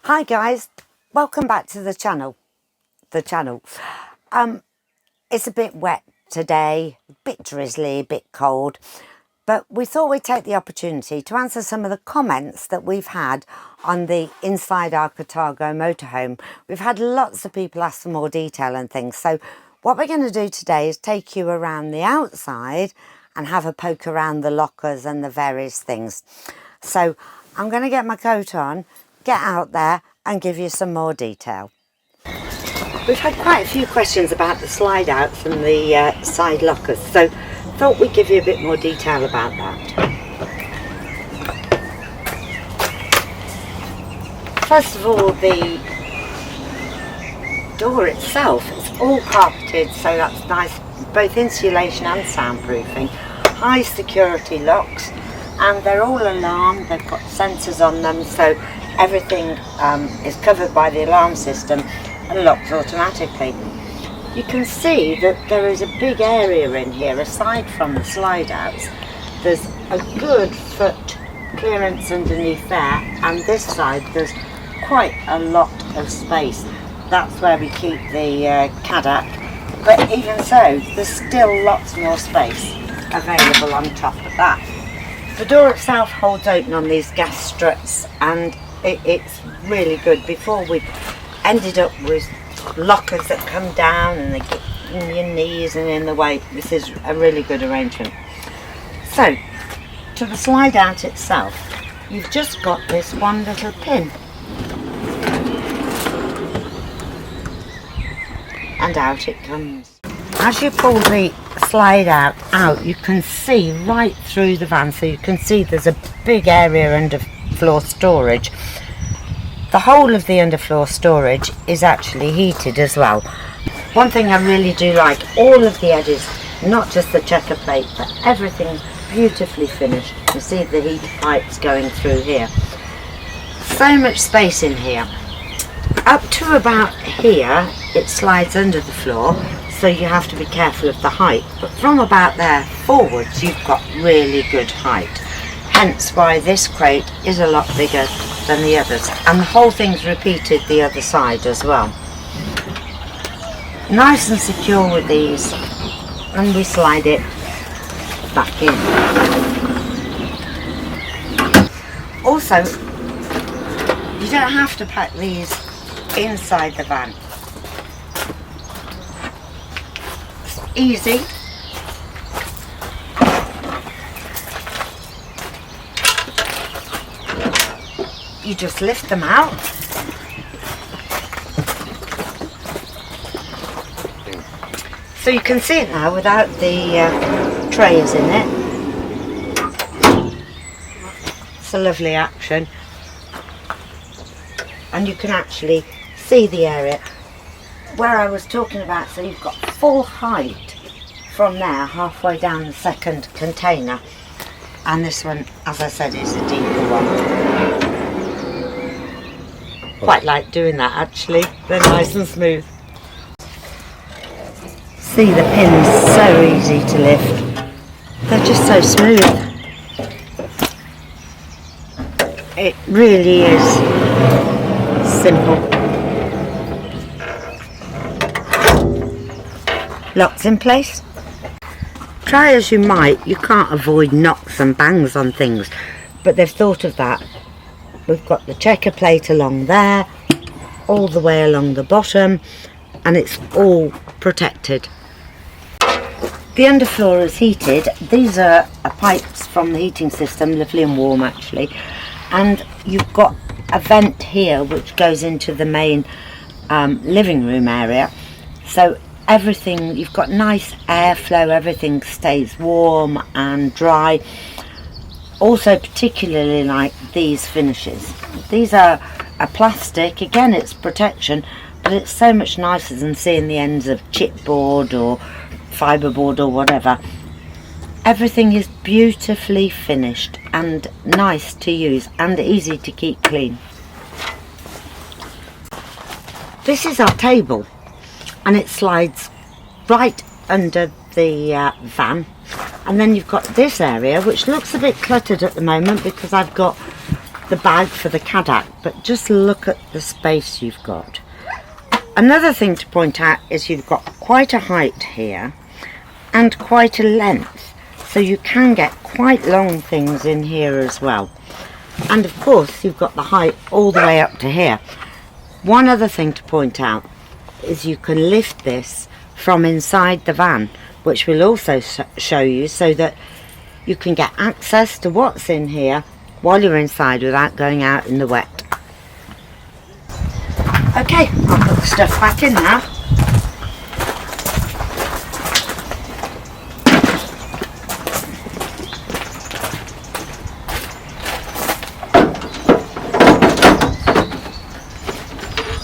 Hi guys, welcome back to the channel. It's a bit wet today, a bit drizzly, a bit cold, but we thought we'd take the opportunity to answer some of the comments that we've had on the inside our Carthago motorhome. We've had lots of people ask for more detail and things, so what we're going to do today is take you around the outside and have a poke around the lockers and the various things. So I'm going to get my coat on, get out there and give you some more detail. We've had quite a few questions about the slide outs and the side lockers, so thought we'd give you a bit more detail about that. First of all, the door itself is all carpeted, so that's nice, both insulation and soundproofing. High security locks, and they're all alarmed. They've got sensors on them, so everything is covered by the alarm system and locks automatically. You can see that there is a big area in here. Aside from the slide outs, there's a good foot clearance underneath there, and this side there's quite a lot of space. That's where we keep the Carthago, but even so there's still lots more space available on top of that. The door itself holds open on these gas struts, and it's really good. Before we ended up with lockers that come down and they get in your knees and in the way. This is a really good arrangement. So, to the slide out itself, you've just got this one little pin. And out it comes. As you pull the slide out, you can see right through the van, so you can see there's a big area underfloor storage. The whole of the underfloor storage is actually heated as well. One thing I really do like, all of the edges, not just the checker plate, but everything's beautifully finished. You see the heat pipes going through here. So much space in here. Up to about here, it slides under the floor, so you have to be careful of the height. But from about there forwards, you've got really good height. Hence why this crate is a lot bigger than the others. And the whole thing's repeated the other side as well. Nice and secure with these. And we slide it back in. Also, you don't have to pack these inside the van. It's easy. You just lift them out. So you can see it now without the trays in it. It's a lovely action. And you can actually see the area where I was talking about. So you've got full height from there, halfway down the second container. And this one, as I said, is a deeper one. Quite like doing that actually, they're nice and smooth. See, the pins, so easy to lift. They're just so smooth. It really is simple. Locks in place. Try as you might, you can't avoid knocks and bangs on things, but they've thought of that. We've got the checker plate along there, all the way along the bottom, and it's all protected. The underfloor is heated. These are pipes from the heating system, lovely and warm actually. And you've got a vent here which goes into the main living room area. So everything, you've got nice airflow, everything stays warm and dry. Also particularly like these finishes. These are a plastic, again it's protection, but it's so much nicer than seeing the ends of chipboard or fiberboard or whatever. Everything is beautifully finished and nice to use and easy to keep clean. This is our table, and it slides right under the van. And then you've got this area which looks a bit cluttered at the moment because I've got the bag for the kayak, but just look at the space you've got. Another thing to point out is you've got quite a height here and quite a length, so you can get quite long things in here as well. And of course you've got the height all the way up to here. One other thing to point out is you can lift this from inside the van, which we'll also show you, so that you can get access to what's in here while you're inside without going out in the wet. Okay, I'll put the stuff back in now.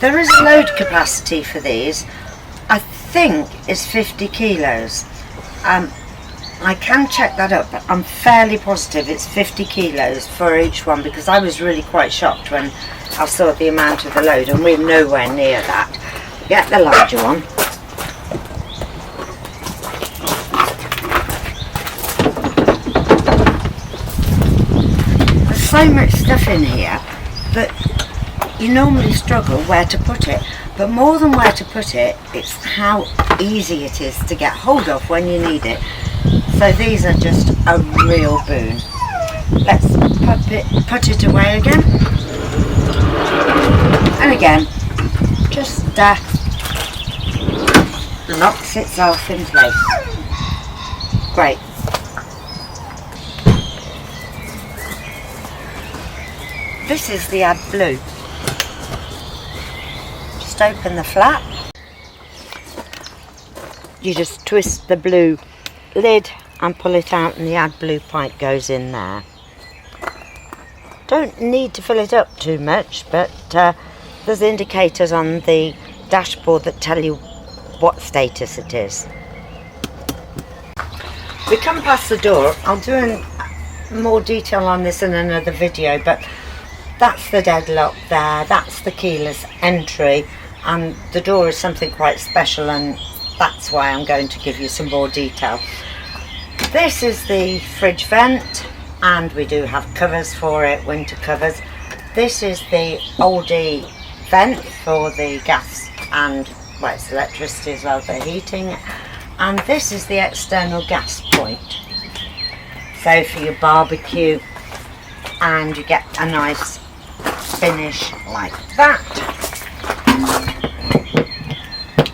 There is a load capacity for these. I think it's 50 kilos. I can check that up, but I'm fairly positive it's 50 kilos for each one, because I was really quite shocked when I saw the amount of the load, and we're nowhere near that. Get the larger one. There's so much stuff in here that you normally struggle where to put it, but more than where to put it, it's how easy it is to get hold of when you need it. So these are just a real boon. Let's put it away again. And again, just locks itself in place. Great. This is the AdBlue. Just open the flap. You just twist the blue lid and pull it out, and the AdBlue pipe goes in there. Don't need to fill it up too much, but there's indicators on the dashboard that tell you what status it is. We come past the door. I'll do more detail on this in another video, but that's the deadlock there, that's the keyless entry, and the door is something quite special, and that's why I'm going to give you some more detail. This is the fridge vent, and we do have covers for it, winter covers. This is the oldie vent for the gas and, well, it's electricity as well for heating. And this is the external gas point. So for your barbecue, and you get a nice finish like that.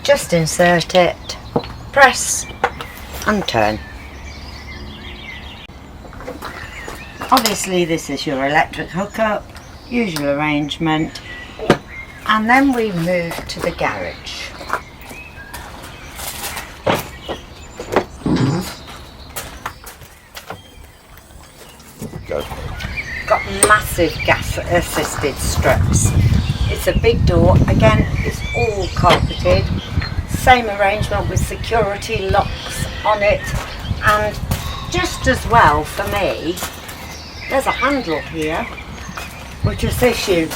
Just insert it, press and turn. Obviously this is your electric hookup, usual arrangement, and then we move to the garage. Got massive gas assisted struts. It's a big door, again it's all carpeted, same arrangement with security locks on it, and just as well for me, there's a handle here which assists you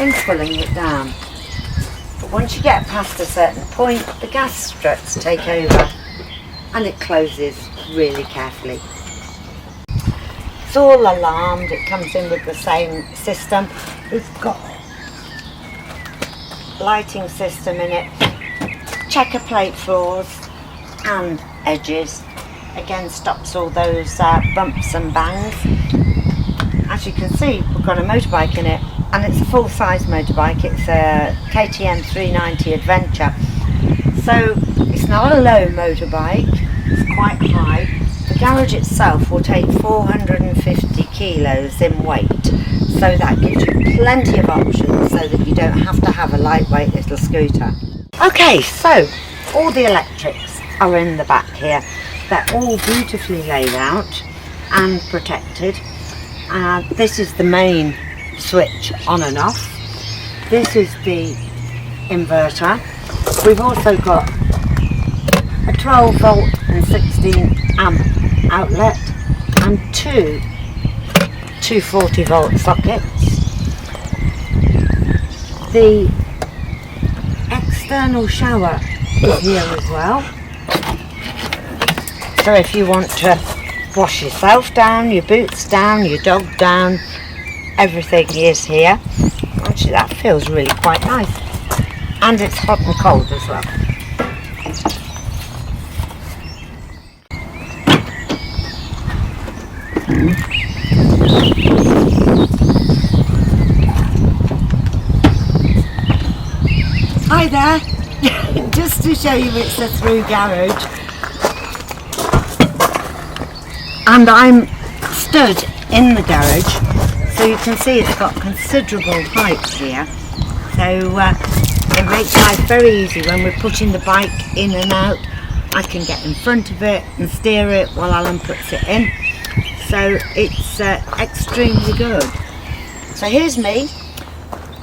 in pulling it down. But once you get past a certain point, the gas struts take over and it closes really carefully. It's all alarmed, it comes in with the same system. It's got lighting system in it, checker plate floors and edges. Again, stops all those bumps and bangs. As you can see, we've got a motorbike in it, and it's a full-size motorbike. It's a KTM 390 Adventure. So it's not a low motorbike, it's quite high. The garage itself will take 450 kilos in weight, so that gives you plenty of options so that you don't have to have a lightweight little scooter. Okay, so all the electrics are in the back here. They're all beautifully laid out and protected. This is the main switch on and off. This is the inverter. We've also got a 12 volt and 16 amp outlet and two 240 volt sockets. The external shower is here as well. So if you want to wash yourself down, your boots down, your dog down, everything is here. Actually, that feels really quite nice. And it's hot and cold as well. Hi there. Just to show you it's a through garage. And I'm stood in the garage, so you can see it's got considerable height here. So it makes life very easy when we're putting the bike in and out. I can get in front of it and steer it while Alan puts it in. So it's extremely good. So here's me.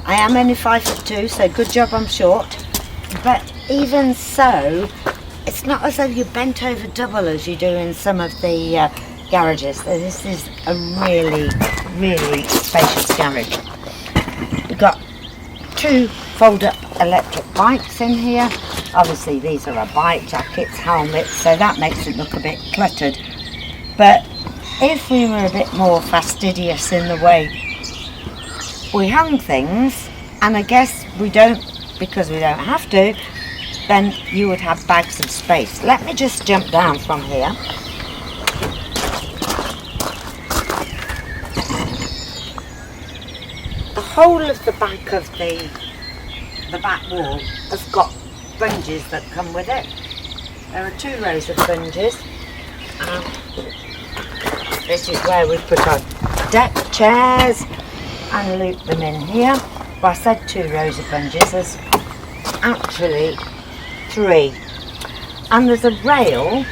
I am only 5'2", so good job I'm short. But even so, it's not as though you're bent over double as you do in some of the garages. So this is a really, really spacious garage. We've got 2 fold-up electric bikes in here. Obviously these are our bike jackets, helmets, so that makes it look a bit cluttered. But if we were a bit more fastidious in the way we hung things, and I guess we don't because we don't have to, then you would have bags of space. Let me just jump down from here. The whole of the back of the back wall has got bungees that come with it. There are 2 rows of bungees. This is where we put our deck chairs and loop them in here. Well, I said 2 rows of bungees, there's actually 3. And there's a rail,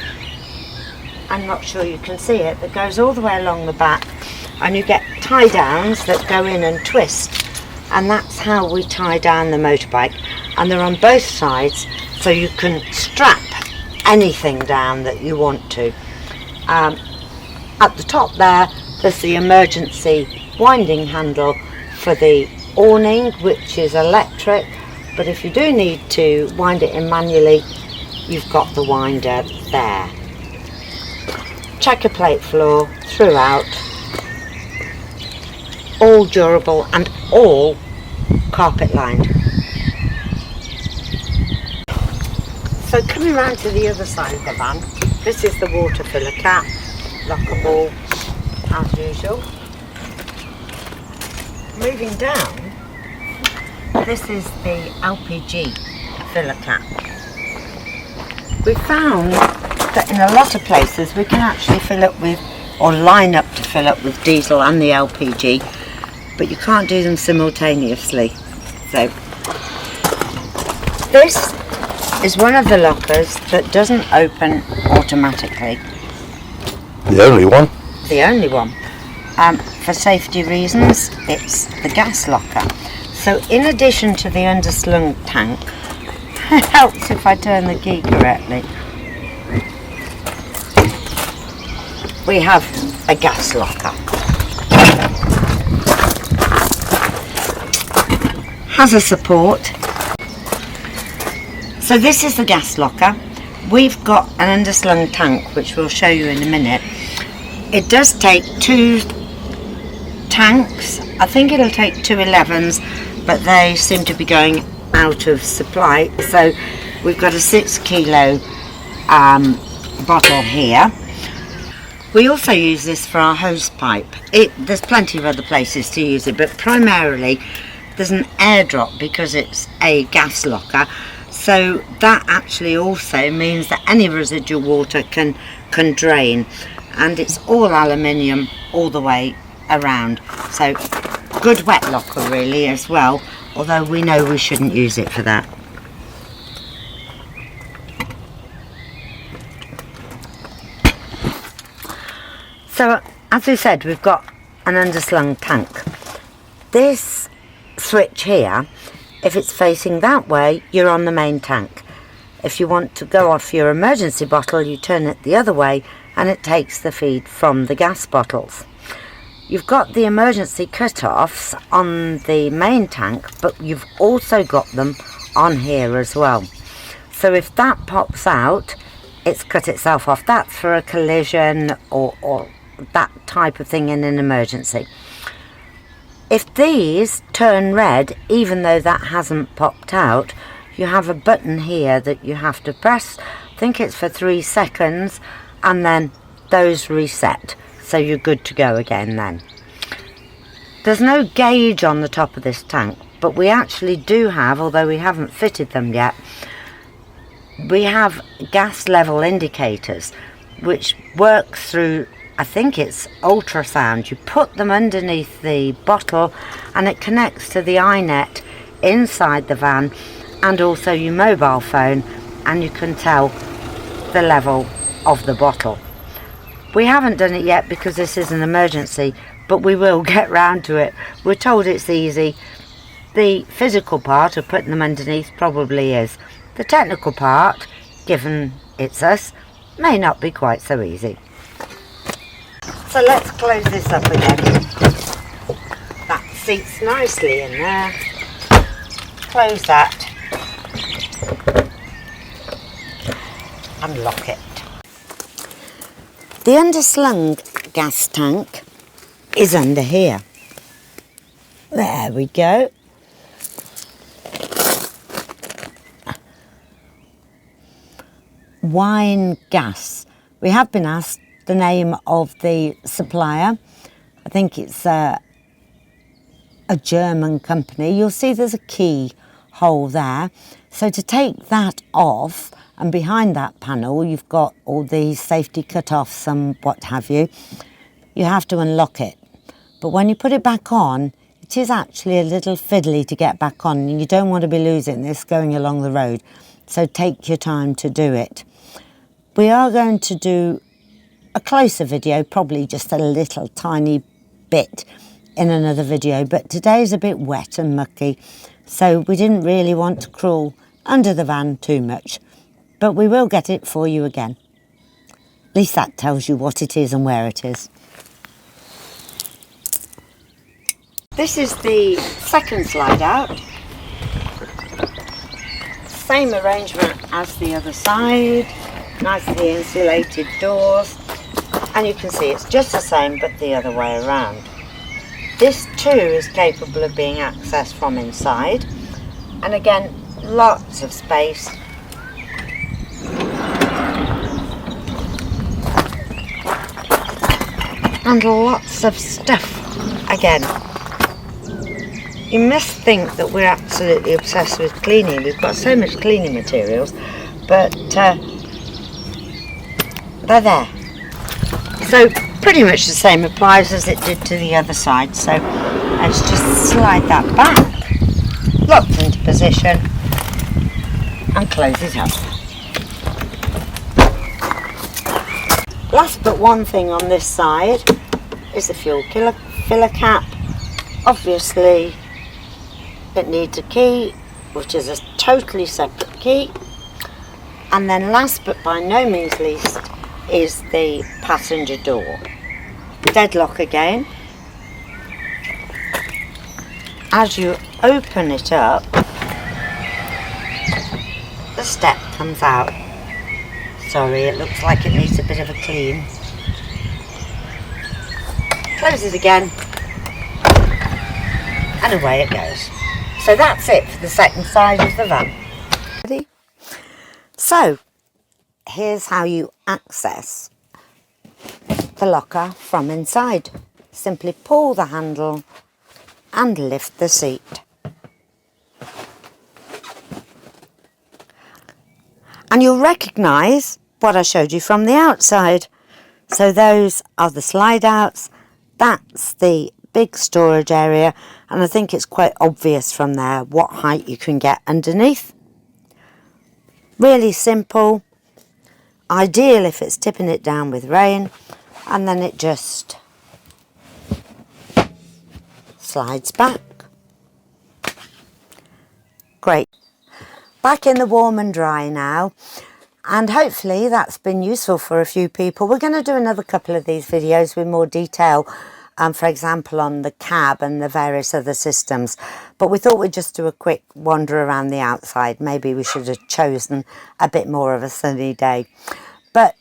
I'm not sure you can see it, that goes all the way along the back, and you get tie downs that go in and twist, and that's how we tie down the motorbike. And they're on both sides, so you can strap anything down that you want to. At the top there's the emergency winding handle for the awning, which is electric, but if you do need to wind it in manually, you've got the winder there. Checker plate floor throughout, all durable and all carpet lined. So coming round to the other side of the van, this is the water filler cap, lockable as usual. Moving down, this is the LPG filler cap. We found that in a lot of places we can actually fill up with, or line up to fill up with diesel and the LPG, but you can't do them simultaneously. So this is one of the lockers that doesn't open automatically. The only one? The only one. For safety reasons, it's the gas locker. So in addition to the underslung tank, it helps if I turn the key correctly, we have a gas locker. Has a support. So this is the gas locker. We've got an underslung tank, which we'll show you in a minute. It does take 2 tanks. I think it'll take 2 11s, but they seem to be going out of supply. So we've got a 6 kilo bottle here. We also use this for our hose pipe. There's plenty of other places to use it, but primarily there's an airdrop because it's a gas locker. So that actually also means that any residual water can drain, and it's all aluminium all the way around. So good wet locker really as well, although we know we shouldn't use it for that. So as we said, we've got an underslung tank. This switch here, if it's facing that way, you're on the main tank. If you want to go off your emergency bottle, you turn it the other way and it takes the feed from the gas bottles. You've got the emergency cut-offs on the main tank, but you've also got them on here as well. So if that pops out, it's cut itself off. That's for a collision or that type of thing in an emergency. If these turn red, even though that hasn't popped out, you have a button here that you have to press. I think it's for 3 seconds, and then those reset, so you're good to go again then. There's no gauge on the top of this tank, but we actually do have, although we haven't fitted them yet, we have gas level indicators which works through, I think it's ultrasound. You put them underneath the bottle and it connects to the iNet inside the van and also your mobile phone, and you can tell the level of the bottle. We haven't done it yet because this is an emergency, but we will get round to it. We're told it's easy. The physical part of putting them underneath probably is. The technical part, given it's us, may not be quite so easy. So let's close this up again. That seats nicely in there. Close that. And lock it. The underslung gas tank is under here. There we go. Wine gas. We have been asked the name of the supplier. I think it's a German company. You'll see there's a key hole there. So to take that off, and behind that panel you've got all these safety cut-offs and what have you, you have to unlock it. But when you put it back on, it is actually a little fiddly to get back on, and you don't want to be losing this going along the road. So take your time to do it. We are going to do a closer video, probably just a little tiny bit in another video, but today's a bit wet and mucky, so we didn't really want to crawl under the van too much, but we will get it for you again. At least that tells you what it is and where it is. This is the second slide out. Same arrangement as the other side. Nicely insulated doors, and you can see it's just the same but the other way around. This too is capable of being accessed from inside, and again lots of space. And lots of stuff again. You must think that we're absolutely obsessed with cleaning. We've got so much cleaning materials, but they're there. So pretty much the same applies as it did to the other side. So let's just slide that back, locked into position, and close it up. Last but one thing on this side is the fuel filler cap. Obviously it needs a key, which is a totally separate key. And then last but by no means least is the passenger door. Deadlock again. As you open it up, the step comes out. Sorry, it looks like it needs a bit of a clean. Close it again, and away it goes. So that's it for the second side of the van. Ready? So here's how you access the locker from inside. Simply pull the handle and lift the seat. And you'll recognise what I showed you from the outside. So those are the slide outs. That's the big storage area, and I think it's quite obvious from there what height you can get underneath. Really simple. Ideal if it's tipping it down with rain, and then it just slides back. Great. Back in the warm and dry now, and hopefully that's been useful for a few people. We're going to do another couple of these videos with more detail, for example on the cab and the various other systems, but we thought we'd just do a quick wander around the outside. Maybe we should have chosen a bit more of a sunny day. But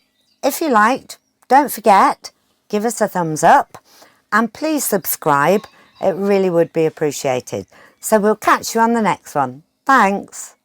if you liked, don't forget, give us a thumbs up and please subscribe It really would be appreciated. So we'll catch you on the next one. Thanks.